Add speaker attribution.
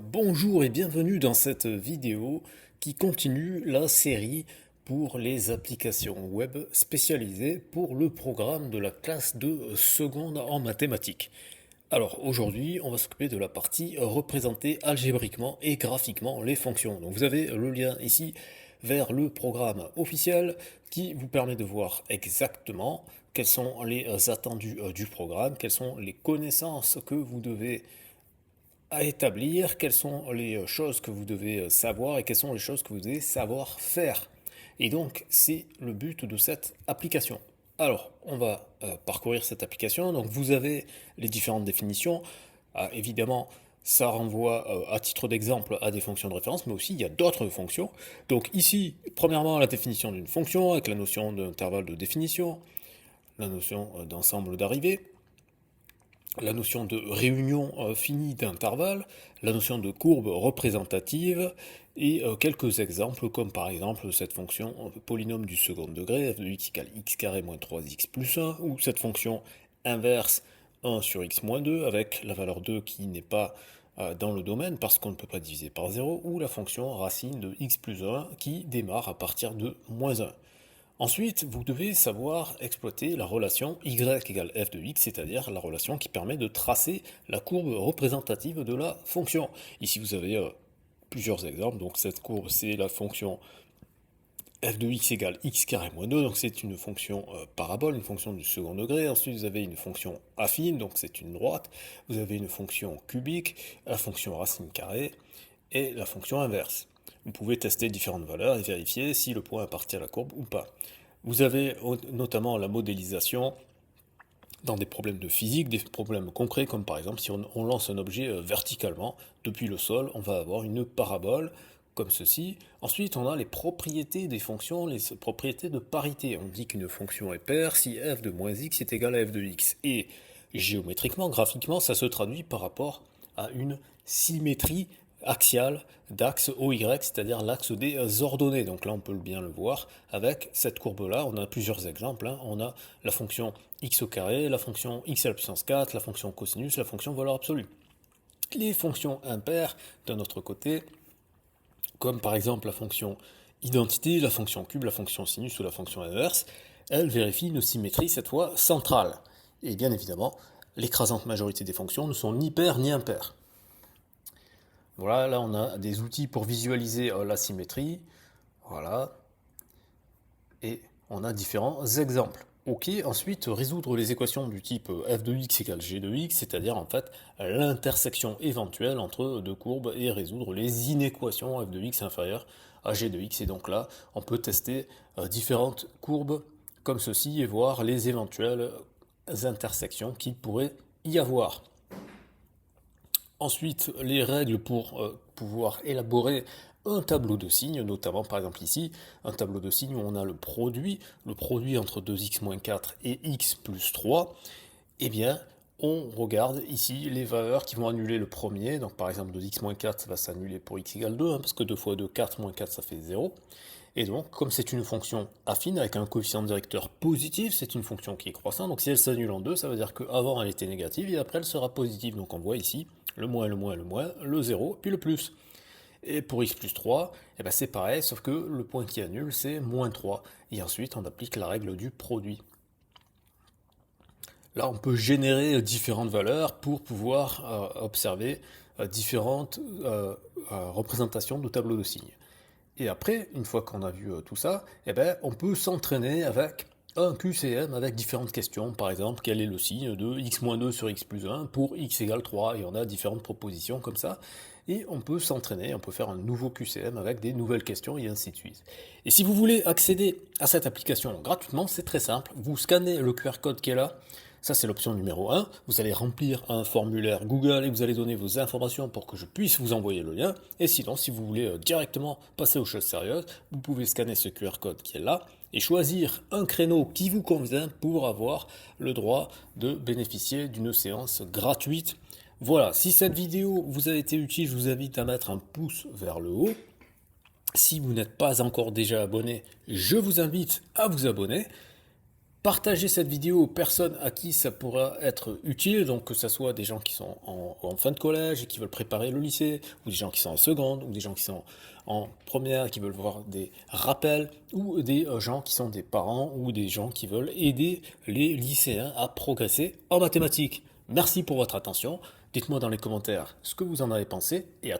Speaker 1: Bonjour et bienvenue dans cette vidéo qui continue la série pour les applications web spécialisées pour le programme de la classe de seconde en mathématiques. Alors aujourd'hui, on va s'occuper de la partie représenter algébriquement et graphiquement les fonctions. Donc vous avez le lien ici vers le programme officiel qui vous permet de voir exactement quels sont les attendus du programme, quelles sont les connaissances que vous devez à établir, quelles sont les choses que vous devez savoir et quelles sont les choses que vous devez savoir faire. Et donc, c'est le but de cette application. Alors, on va parcourir cette application. Donc, vous avez les différentes définitions. Évidemment, ça renvoie à titre d'exemple à des fonctions de référence, mais aussi il y a d'autres fonctions. Donc ici, premièrement, la définition d'une fonction avec la notion d'intervalle de définition, la notion d'ensemble d'arrivée, la notion de réunion finie d'intervalles, la notion de courbe représentative et quelques exemples comme par exemple cette fonction polynôme du second degré f de x égale x carré moins 3x plus 1 ou cette fonction inverse 1 sur x moins 2 avec la valeur 2 qui n'est pas dans le domaine parce qu'on ne peut pas diviser par 0 ou la fonction racine de x plus 1 qui démarre à partir de moins 1. Ensuite, vous devez savoir exploiter la relation y égale f de x, c'est-à-dire la relation qui permet de tracer la courbe représentative de la fonction. Ici, vous avez plusieurs exemples. Donc, cette courbe, c'est la fonction f de x égale x carré moins 2, donc c'est une fonction parabole, une fonction du second degré. Ensuite, vous avez une fonction affine, donc c'est une droite. Vous avez une fonction cubique, la fonction racine carrée et la fonction inverse. Vous pouvez tester différentes valeurs et vérifier si le point appartient à la courbe ou pas. Vous avez notamment la modélisation dans des problèmes de physique, des problèmes concrets, comme par exemple si on lance un objet verticalement depuis le sol, on va avoir une parabole comme ceci. Ensuite, on a les propriétés des fonctions, les propriétés de parité. On dit qu'une fonction est paire si f de moins x est égal à f de x. Et géométriquement, graphiquement, ça se traduit par rapport à une symétrie axiale d'axe OY, c'est-à-dire l'axe des ordonnées. Donc là, on peut bien le voir avec cette courbe-là. On a plusieurs exemples. On a la fonction x au carré, la fonction x à la puissance 4, la fonction cosinus, la fonction valeur absolue. Les fonctions impaires, d'un autre côté, comme par exemple la fonction identité, la fonction cube, la fonction sinus ou la fonction inverse, elles vérifient une symétrie, cette fois centrale. Et bien évidemment, l'écrasante majorité des fonctions ne sont ni paires ni impaires. Voilà, là on a des outils pour visualiser la symétrie. Voilà. Et on a différents exemples. Ok, ensuite résoudre les équations du type f de x égale g de x, c'est-à-dire en fait l'intersection éventuelle entre deux courbes et résoudre les inéquations f de x inférieur à g de x. Et donc là, on peut tester différentes courbes comme ceci et voir les éventuelles intersections qu'il pourrait y avoir. Ensuite, les règles pour pouvoir élaborer un tableau de signes, notamment par exemple ici, un tableau de signes où on a le produit entre 2x-4 et x plus 3, eh bien, on regarde ici les valeurs qui vont annuler le premier, donc par exemple 2x-4 ça va s'annuler pour x égale 2, parce que 2 fois 2, 4, moins 4 ça fait 0, et donc, comme c'est une fonction affine avec un coefficient directeur positif, c'est une fonction qui est croissante. Donc si elle s'annule en deux, ça veut dire qu'avant elle était négative et après elle sera positive. Donc on voit ici le moins, le moins, le moins, le 0, puis le plus. Et pour x plus 3, eh ben c'est pareil, sauf que le point qui annule, c'est moins 3. Et ensuite, on applique la règle du produit. Là, on peut générer différentes valeurs pour pouvoir observer différentes représentations de tableaux de signes. Et après, une fois qu'on a vu tout ça, eh ben, on peut s'entraîner avec un QCM avec différentes questions. Par exemple, quel est le signe de x-2 sur x plus 1 pour x égale 3? Et on a différentes propositions comme ça. Et on peut s'entraîner, on peut faire un nouveau QCM avec des nouvelles questions et ainsi de suite. Et si vous voulez accéder à cette application gratuitement, c'est très simple. Vous scannez le QR code qui est là. Ça, c'est l'option numéro 1. Vous allez remplir un formulaire Google et vous allez donner vos informations pour que je puisse vous envoyer le lien. Et sinon, si vous voulez directement passer aux choses sérieuses, vous pouvez scanner ce QR code qui est là et choisir un créneau qui vous convient pour avoir le droit de bénéficier d'une séance gratuite. Voilà, si cette vidéo vous a été utile, je vous invite à mettre un pouce vers le haut. Si vous n'êtes pas encore déjà abonné, je vous invite à vous abonner. Partagez cette vidéo aux personnes à qui ça pourra être utile, donc que ce soit des gens qui sont en fin de collège et qui veulent préparer le lycée, ou des gens qui sont en seconde, ou des gens qui sont en première et qui veulent voir des rappels, ou des gens qui sont des parents, ou des gens qui veulent aider les lycéens à progresser en mathématiques. Merci pour votre attention. Dites-moi dans les commentaires ce que vous en avez pensé et à